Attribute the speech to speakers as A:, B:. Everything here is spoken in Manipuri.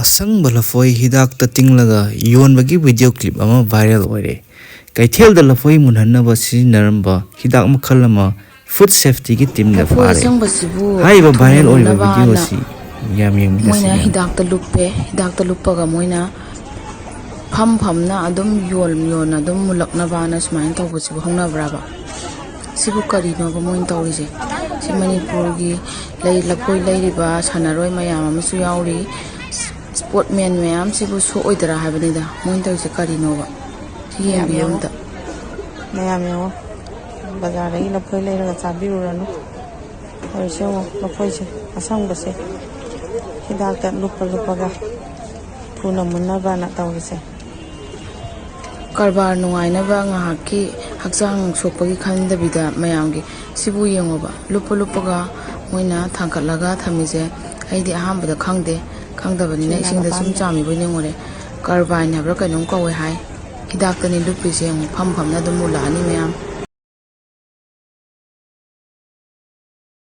A: Ashangba Lafoi Hidak Tinglaga Yonbagi video clip ama viral ore. Kaithel the Lafoi Mulhanba Sinaramba Hidak Makalama food safety ki team na fare. Hai ba viral ore video si Yamna
B: moina Hidak ta lupaga moina pham na adum yon adum mulakna bana smain taw busi hongna braba. Sibu kari no ba moin tawri si Manipur gi Lafoi riba sanaroi mayam amasu yauri sportman mayam sibu so oidara habanida moin tawse kari no ba si yam ta
C: mayam yo bazar ri Lafoi leiraga chabiruranu oise Lafoi se Ashangba se Hidak ta lupaga puna munna bana tawse
B: karbar nungaina ba ngahaki hakjang sokpagi khandabida mayamgi sibu yengoba lupaga moina thangkatlaga thamise aidi ahambada khangdabani isingda sum chami boinengore karbai nabra kainom kawe hai Hidak tani lupise pham na dum mulani mayam